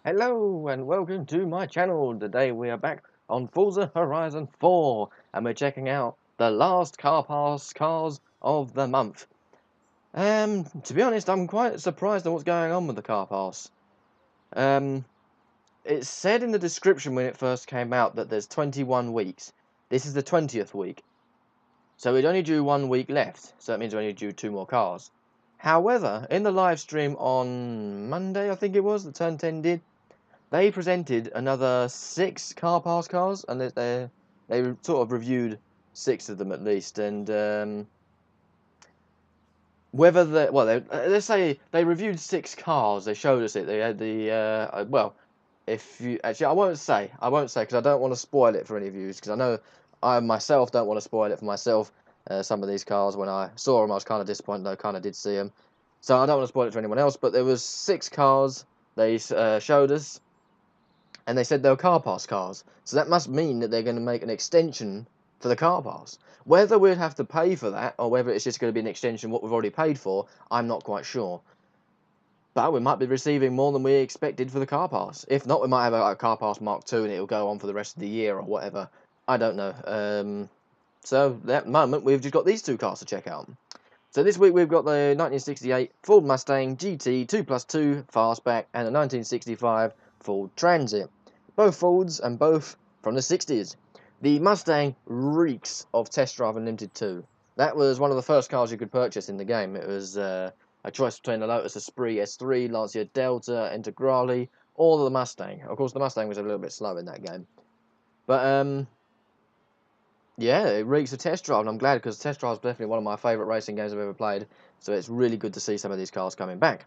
Hello and welcome to my channel. Today we are back on Forza Horizon 4 and we're checking out the last car pass cars of the month. To be honest, I'm quite surprised at what's going on with the car pass. It said in the description when it first came out that there's 21 weeks. This is the 20th week. So we'd only do 1 week left. So that means we only do 2 more cars. However, in the live stream on Monday, I think it was, the Turn 10 did, they presented another 6 car pass cars, and they sort of reviewed 6 of them at least. And whether let's say they reviewed 6 cars, they showed us it. They had the well, if you actually, I won't say because I don't want to spoil it for any views because I know I myself don't want to spoil it for myself. Some of these cars, when I saw them, I was kind of disappointed. Though I kind of did see them, so I don't want to spoil it for anyone else. But there was 6 cars they showed us. And they said they were car pass cars. So that must mean that they're going to make an extension for the car pass. Whether we'd have to pay for that, or whether it's just going to be an extension of what we've already paid for, I'm not quite sure. But we might be receiving more than we expected for the car pass. If not, we might have a car pass Mark II and it'll go on for the rest of the year or whatever. I don't know. So at that moment, we've just got these 2 cars to check out. So this week we've got the 1968 Ford Mustang GT 2+2 Fastback and the 1965 Ford Transit. Both Fords and both from the 60s. The Mustang reeks of Test Drive Unlimited 2. That was one of the first cars you could purchase in the game. It was a choice between the Lotus Esprit S3, Lancia Delta, Integrale, or the Mustang. Of course, the Mustang was a little bit slow in that game. But yeah, it reeks of Test Drive, and I'm glad because Test Drive is definitely one of my favourite racing games I've ever played. So it's really good to see some of these cars coming back.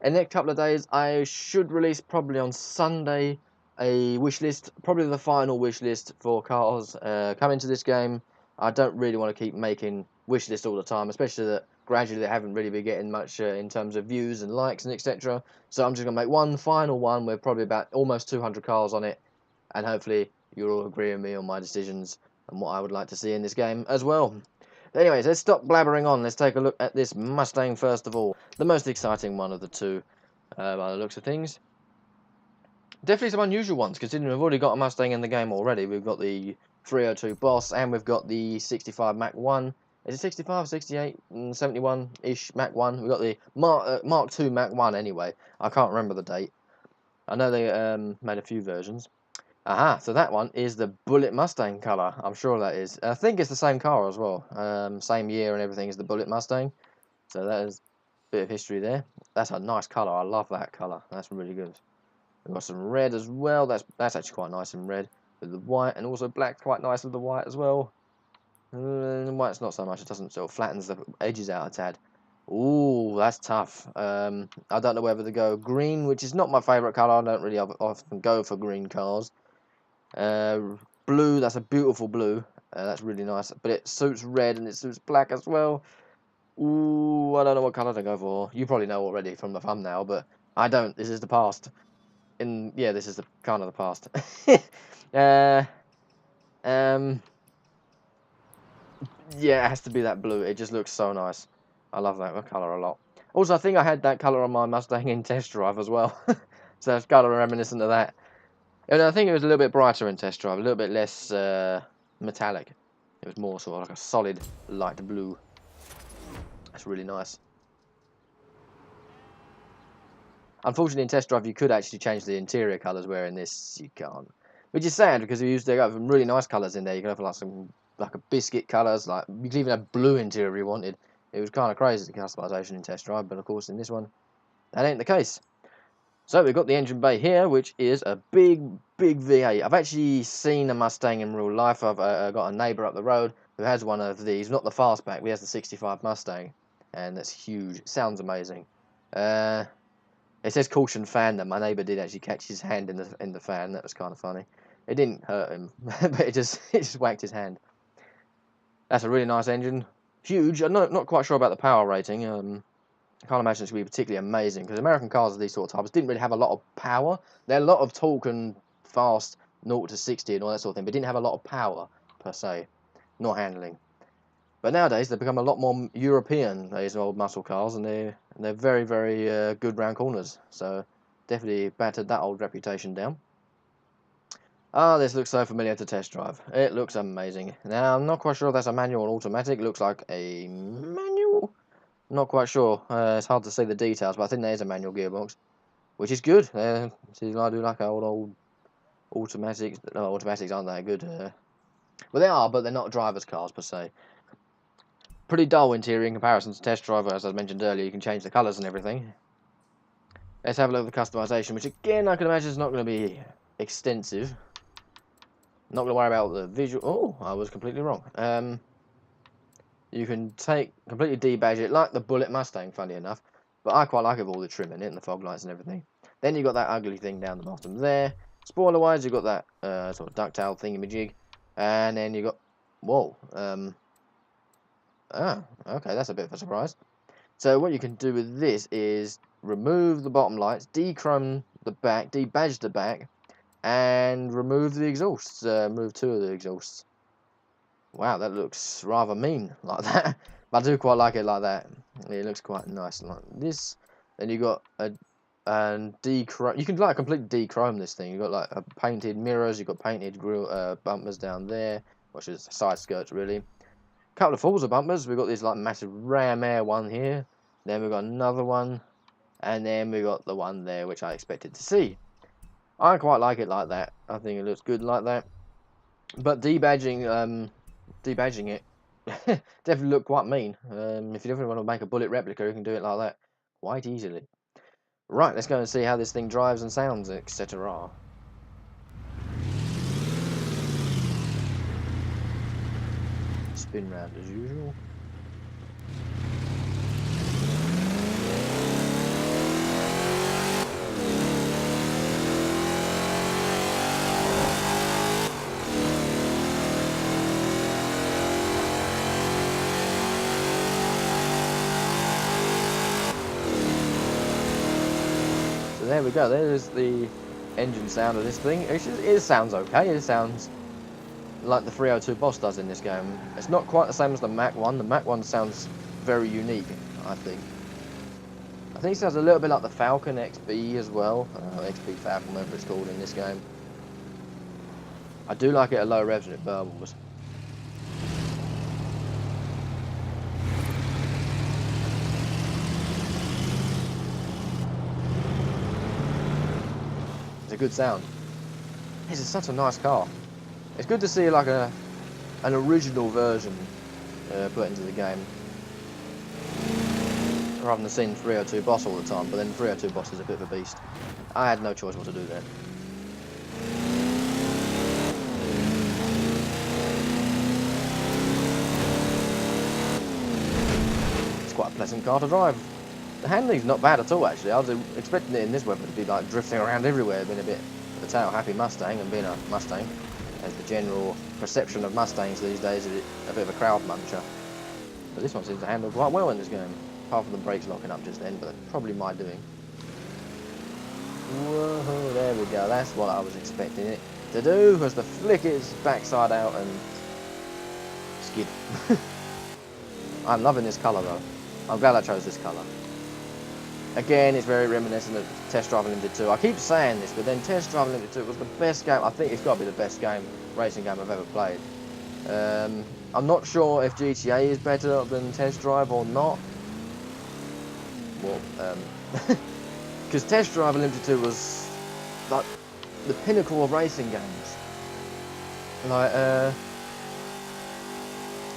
In the next couple of days, I should release probably on Sunday a wish list, probably the final wish list for cars coming to this game. I don't really want to keep making wish lists all the time, especially that gradually they haven't really been getting much in terms of views and likes and etc. So I'm just going to make one final one with probably about almost 200 cars on it, and hopefully you'll all agree with me on my decisions and what I would like to see in this game as well. Anyways, let's stop blabbering on. Let's take a look at this Mustang first of all. The most exciting one of the 2, by the looks of things. Definitely some unusual ones, considering we've already got a Mustang in the game already. We've got the 302 Boss, and we've got the 65 Mach 1. Is it 65, 68, 71-ish Mach 1? We've got the Mark II Mach 1 anyway. I can't remember the date. I know they made a few versions. Aha, so that one is the Bullet Mustang colour. I'm sure that is. I think it's the same car as well. Same year and everything as the Bullet Mustang. So that is a bit of history there. That's a nice colour. I love that colour. That's really good. We've got some red as well. That's actually quite nice in red. With the white, and also black quite nice with the white as well. White's not so much. It doesn't sort of flattens the edges out a tad. Ooh, that's tough. I don't know whether to go green, which is not my favourite colour. I don't really often go for green cars. Blue, that's a beautiful blue. That's really nice, but it suits red and it suits black as well. Ooh, I don't know what colour to go for. You probably know already from the thumbnail, but I don't. This is the past. Yeah, this is the kind of the past. Yeah, it has to be that blue. It just looks so nice. I love that colour a lot. Also, I think I had that colour on my Mustang in Test Drive as well. So it's kind of reminiscent of that. And I think it was a little bit brighter in Test Drive, a little bit less metallic. It was more sort of like a solid light blue. That's really nice. Unfortunately, in Test Drive, you could actually change the interior colours, where in this you can't. Which is sad because they got some really nice colours in there. You could have like a biscuit colours, like you could even have blue interior if you wanted. It was kind of crazy the customization in Test Drive, but of course in this one, that ain't the case. So we've got the engine bay here, which is a big V8. I've actually seen a Mustang in real life. I've got a neighbour up the road who has one of these, not the fastback, but he has the 65 Mustang, and that's huge. It sounds amazing. It says caution fan. That my neighbour did actually catch his hand in the fan. That was kind of funny. It didn't hurt him, but it just whacked his hand. That's a really nice engine. Huge. I'm not quite sure about the power rating. I can't imagine it's going to be particularly amazing because American cars of these sort of types didn't really have a lot of power. They had a lot of torque and fast 0 to 60 and all that sort of thing, but didn't have a lot of power per se, nor handling. But nowadays they've become a lot more European, these old muscle cars, and they're very good round corners. So definitely battered that old reputation down. Ah, this looks so familiar to test drive. It looks amazing. Now, I'm not quite sure if that's a manual or automatic. It looks like a manual. Not quite sure. It's hard to see the details, but I think there is a manual gearbox, which is good. See, I do like old automatics. No, automatics aren't that good. Well, they are, but they're not drivers' cars per se. Pretty dull interior in comparison to test drive. As I mentioned earlier, you can change the colours and everything. Let's have a look at the customization, which again I can imagine is not going to be extensive. Not going to worry about the visual. Oh, I was completely wrong. You can completely debadge it like the Bullet Mustang, funny enough. But I quite like it with all the trim in it and the fog lights and everything. Then you got that ugly thing down the bottom there. Spoiler wise, you got that sort of ductile thingamajig, and then you got whoa. Okay, that's a bit of a surprise. So what you can do with this is remove the bottom lights, dechrome the back, debadge the back, and remove the exhausts. Remove 2 of the exhausts. Wow, that looks rather mean like that. But I do quite like it like that. It looks quite nice like this. Then you got a dechrome. You can like completely dechrome this thing. You got like painted mirrors. You got painted grill bumpers down there, which is side skirts really. Couple of Forza bumpers. We've got this like massive Ram Air one here. Then we've got another one, and then we got the one there which I expected to see. I quite like it like that. I think it looks good like that. But debadging it definitely look quite mean. If you definitely want to make a Bullet replica, you can do it like that quite easily. Right, let's go and see how this thing drives and sounds, etc. Spin round as usual. There we go, there's the engine sound of this thing. It sounds okay, it sounds like the 302 Boss does in this game. It's not quite the same as the Mach 1. The Mach 1 sounds very unique, I think. I think it sounds a little bit like the Falcon XB as well. XB Falcon, whatever it's called in this game. I do like it at low revs and it burbles. It's a good sound. This is such a nice car. It's good to see like an original version put into the game, rather than seeing 302 Boss all the time. But then 302 Boss is a bit of a beast. I had no choice what to do there. It's quite a pleasant car to drive. The handling's not bad at all, actually. I was expecting it in this weather to be like drifting around everywhere, being a bit of a tail-happy Mustang, and being a Mustang, as the general perception of Mustangs these days is a bit of a crowd muncher. But this one seems to handle quite well in this game, apart from the brakes locking up just then, but that's probably my doing. Whoa, there we go. That's what I was expecting it to do, was to flick its backside out and skid. I'm loving this colour though. I'm glad I chose this colour. Again, it's very reminiscent of Test Drive Unlimited 2. I keep saying this, but then Test Drive Unlimited 2 was the best game. I think it's got to be the best racing game I've ever played. I'm not sure if GTA is better than Test Drive or not. Well, because Test Drive Unlimited 2 was like the pinnacle of racing games. Like,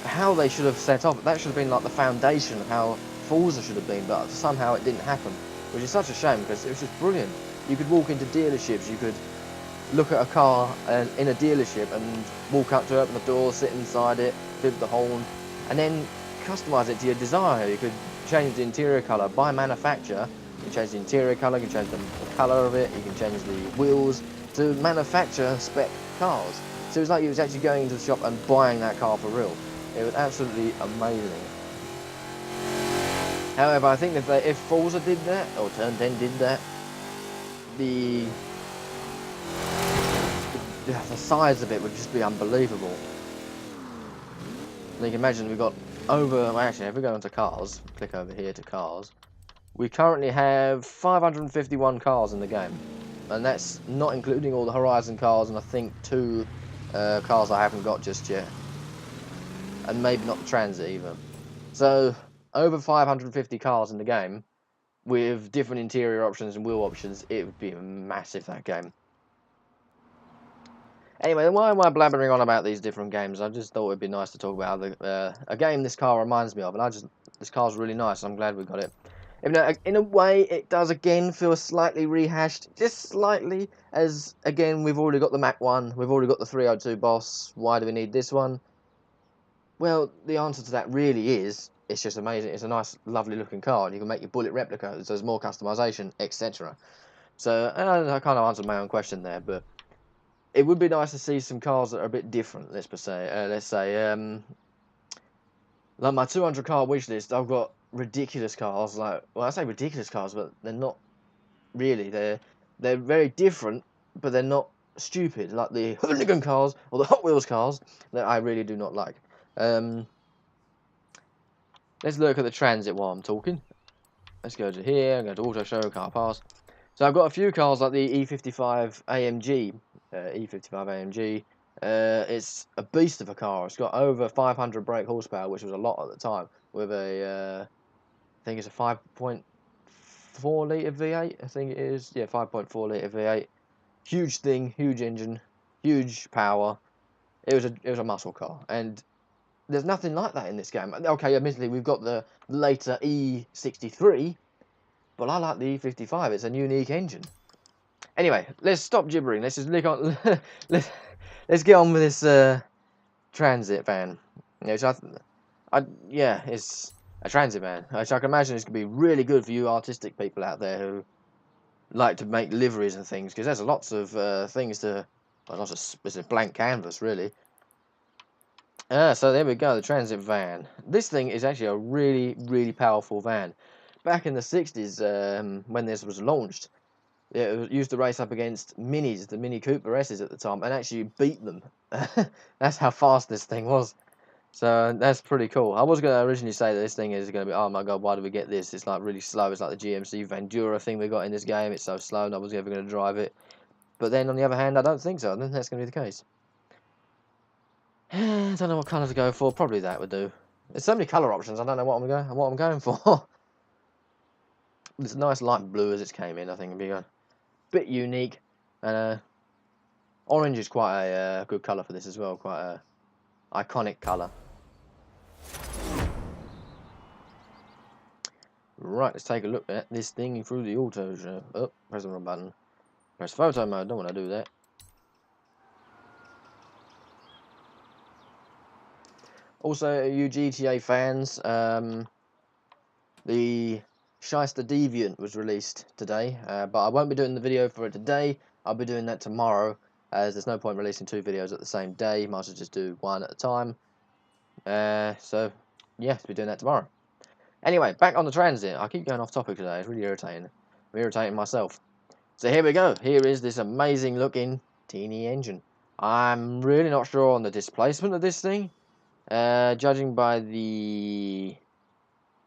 how they should have set off, that should have been like the foundation of how Forza should have been, but somehow it didn't happen, which is such a shame because it was just brilliant. You could walk into dealerships, you could look at a car in a dealership and walk up to it, open the door, sit inside it, bid the horn, and then customise it to your desire. You could change the interior colour by manufacturer. You can change the interior colour, you can change the colour of it, you can change the wheels to manufacture spec cars. So it was like you was actually going into the shop and buying that car for real. It was absolutely amazing. However, I think if Forza did that, or Turn 10 did that, the size of it would just be unbelievable. You can imagine we've got over, well, actually if we go into cars, click over here to cars, We currently have 551 cars in the game, and that's not including all the Horizon cars and I think 2 cars I haven't got just yet, and maybe not the Transit either. So over 550 cars in the game with different interior options and wheel options. It would be massive, that game. Anyway, why am I blabbering on about these different games? I just thought it'd be nice to talk about a game this car reminds me of, and this car's really nice. I'm glad we got it. Even though, in a way, it does again feel slightly rehashed, just slightly. As again, we've already got the Mach 1, we've already got the 302 Boss. Why do we need this one? Well, the answer to that really is it's just amazing. It's a nice, lovely looking car, and you can make your bullet replica. So there's more customization, etc. So I kind of answered my own question there, but it would be nice to see some cars that are a bit different. Let's say, like my 200 car wish list. I've got ridiculous cars. Like, well, I say ridiculous cars, but they're not really. They're very different, but they're not stupid. Like the hooligan cars or the Hot Wheels cars that I really do not like. Let's look at the Transit while I'm talking. Let's go to here. I'm going to Auto Show, Car Pass. So I've got a few cars like the E55 AMG. It's a beast of a car. It's got over 500 brake horsepower, which was a lot at the time, with a, I think it's a 5.4 litre V8, I think it is. Yeah, 5.4 litre V8. Huge thing, huge engine, huge power. It was a muscle car, and there's nothing like that in this game. Okay, admittedly, we've got the later E63, but I like the E55. It's a unique engine. Anyway, let's stop gibbering. Let's just lick on. let's get on with this transit van. Yeah, yeah, it's a transit van, which I can imagine is going to be really good for you artistic people out there who like to make liveries and things, because there's lots of things to. Well, it's a blank canvas, really. So there we go, the transit van. This thing is actually a really, really powerful van. Back in the 60s, when this was launched, it used to race up against Minis, the Mini Cooper S's at the time, and actually beat them. That's how fast this thing was. So that's pretty cool. I was going to originally say that this thing is going to be, oh my god, why do we get this? It's like really slow. It's like the GMC Vandura thing we got in this game. It's so slow, no one's ever going to drive it. But then on the other hand, I don't think so. I think that's going to be the case. I don't know what colour to go for. Probably that would do. There's so many colour options. I don't know what I'm going for. It's a nice light blue as it came in. I think it'd be a bit unique, and orange is quite a good colour for this as well. Quite a iconic colour. Right, let's take a look at this thing through the auto show. Oh, press the wrong button. Press photo mode. Don't want to do that. Also, you GTA fans, the Shyster Deviant was released today, but I won't be doing the video for it today. I'll be doing that tomorrow, as there's no point releasing 2 videos at the same day. Might as well just do one at a time. So, yeah, I'll be doing that tomorrow. Anyway, back on the transit. I keep going off topic today. It's really irritating. I'm irritating myself. So here we go. Here is this amazing looking teeny engine. I'm really not sure on the displacement of this thing. Judging by the...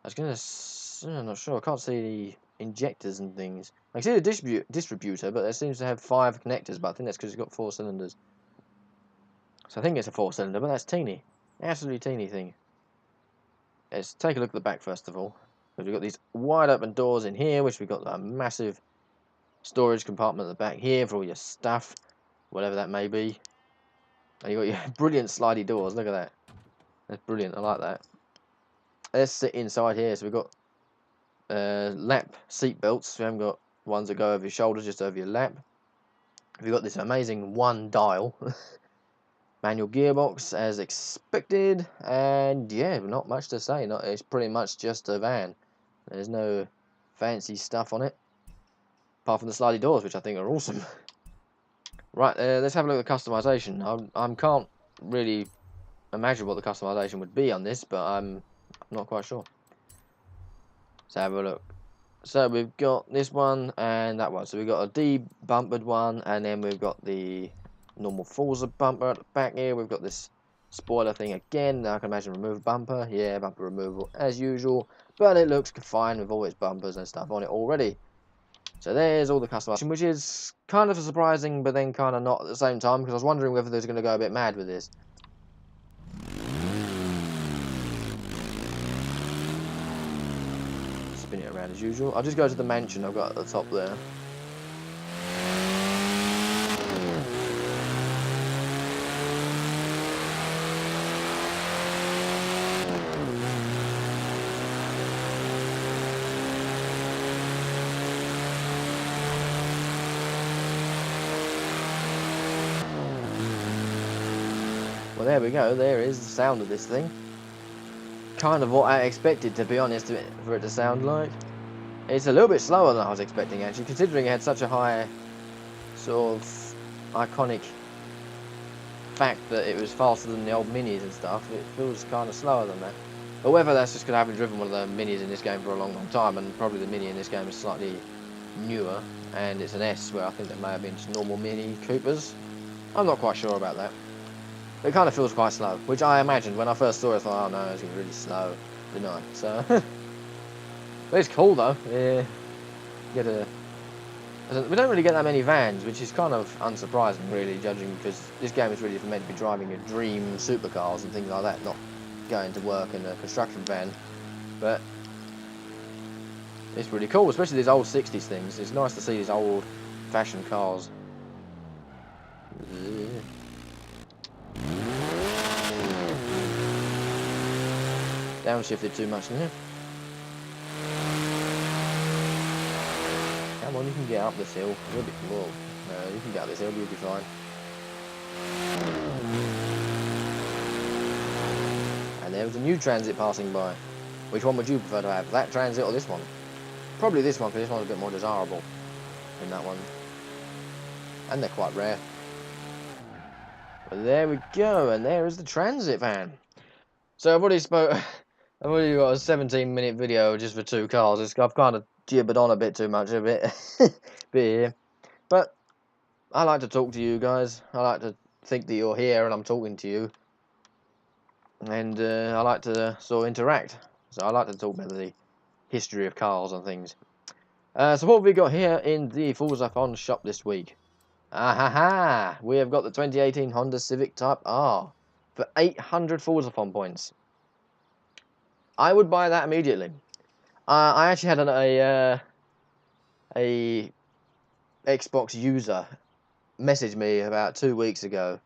I'm not sure. I can't see the injectors and things. I can see the distributor, but it seems to have 5 connectors, but I think that's because it's got 4 cylinders. So I think it's a 4-cylinder, but that's teeny. Absolutely teeny thing. Let's take a look at the back first of all. We've got these wide open doors in here, which we've got a massive storage compartment at the back here for all your stuff, whatever that may be. And you've got your brilliant slidey doors. Look at that. That's brilliant. I like that. Let's sit inside here. So we've got lap seat belts. We haven't got ones that go over your shoulders, just over your lap. We've got this amazing 1 dial manual gearbox as expected, and yeah, not much to say. It's pretty much just a van. There's no fancy stuff on it, apart from the slidey doors, which I think are awesome. Right, let's have a look at the customization. I can't really imagine what the customization would be on this, but I'm not quite sure. Let's have a look. So we've got this one and that one. So we've got a de-bumpered one, and then we've got the normal Forza bumper at the back here. We've got this spoiler thing again. I can imagine remove bumper. Yeah, bumper removal as usual. But it looks fine with all its bumpers and stuff on it already. So there's all the customization, which is kind of surprising, but then kind of not at the same time, because I was wondering whether they're going to go a bit mad with this. Spin it around as usual. I'll just go to the mansion I've got at the top there. Well, there we go. There is the sound of this thing. Kind of what I expected, to be honest, for it to sound like. It's a little bit slower than I was expecting, actually, considering it had such a high sort of iconic fact that it was faster than the old minis and stuff. It feels kind of slower than that. But whether that's just because I haven't driven one of the minis in this game for a long, long time, and probably the mini in this game is slightly newer, and it's an S, where I think there may have been just normal mini Coopers. I'm not quite sure about that. It kind of feels quite slow, which I imagined when I first saw it. I thought, oh no, it's really slow, didn't I? So, but it's cool though. Yeah, we don't really get that many vans, which is kind of unsurprising, really, judging because this game is really meant to be driving a dream supercars and things like that, not going to work in a construction van. But it's really cool, especially these old 60s things. It's nice to see these old-fashioned cars. Downshifted too much, didn't it? Come on, you can get up this hill. You'll be cool. No, you can get up this hill, you'll be fine. And there was a new transit passing by. Which one would you prefer to have? That transit or this one? Probably this one, because this one's a bit more desirable than that one. And they're quite rare. But there we go, and there is the transit van. So I've already got a 17-minute video just for two cars. I've kind of gibbered on a bit too much, bit here. But I like to talk to you guys. I like to think that you're here and I'm talking to you. And I like to sort of interact. So I like to talk about the history of cars and things. So what have we got here in the Forzathon shop this week? Ah, we have got the 2018 Honda Civic Type R for 800 Forzathon points. I would buy that immediately. I actually had a Xbox user message me about 2 weeks ago,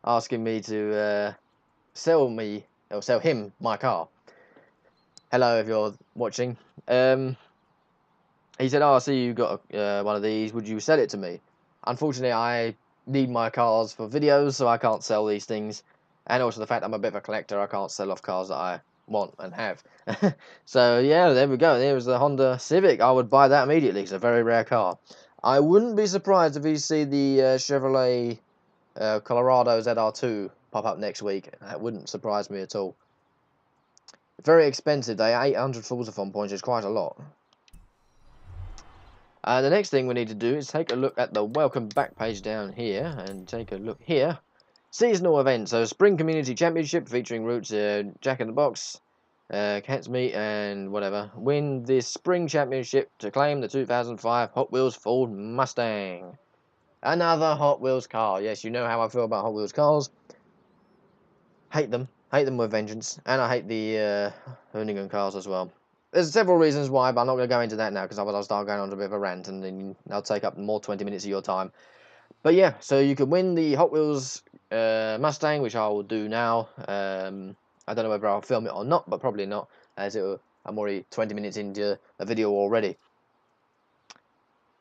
asking me to sell him my car. Hello, if you're watching. He said, "Oh, I see you got one of these. Would you sell it to me?" Unfortunately, I need my cars for videos, so I can't sell these things. And also the fact I'm a bit of a collector, I can't sell off cars that I want and have. So yeah, there we go. There was the Honda Civic. I would buy that immediately. It's a very rare car. I wouldn't be surprised if you see the Chevrolet Colorado ZR2 pop up next week. That wouldn't surprise me at all. Very expensive. 800 Forzathon points is quite a lot. The next thing we need to do is take a look at the welcome back page down here and take a look here. Seasonal events. So Spring Community Championship featuring routes Jack in the Box, Cats Meet and whatever. Win this Spring Championship to claim the 2005 Hot Wheels Ford Mustang. Another Hot Wheels car. Yes, you know how I feel about Hot Wheels cars. Hate them. Hate them with vengeance. And I hate the Hoonigan cars as well. There's several reasons why, but I'm not going to go into that now because otherwise I'll start going on a bit of a rant and then I'll take up more 20 minutes of your time. But yeah, so you could win the Hot Wheels Mustang, which I will do now. I don't know whether I'll film it or not, but probably not, as I'm already 20 minutes into a video already.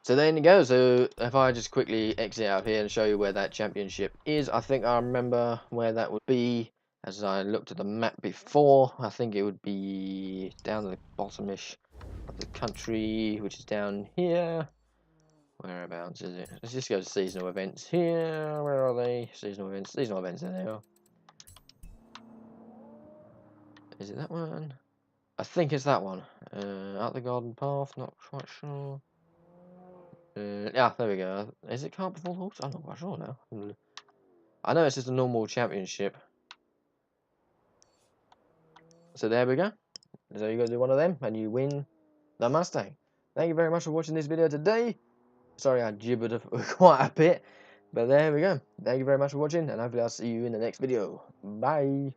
So there you go. So if I just quickly exit out of here and show you where that championship is, I think I remember where that would be. As I looked at the map before, I think it would be down the bottom-ish of the country, which is down here. Whereabouts is it? Let's just go to seasonal events here. Where are they? Seasonal events. Seasonal events, there they are. Is it that one? I think it's that one. Out the garden path, not quite sure. Yeah, there we go. Is it Carp Before Horse? I'm not quite sure now. I know it's just a normal championship. So there we go. So you got to do one of them, and you win the Mustang. Thank you very much for watching this video today. Sorry I gibbered quite a bit, but there we go. Thank you very much for watching, and hopefully I'll see you in the next video. Bye.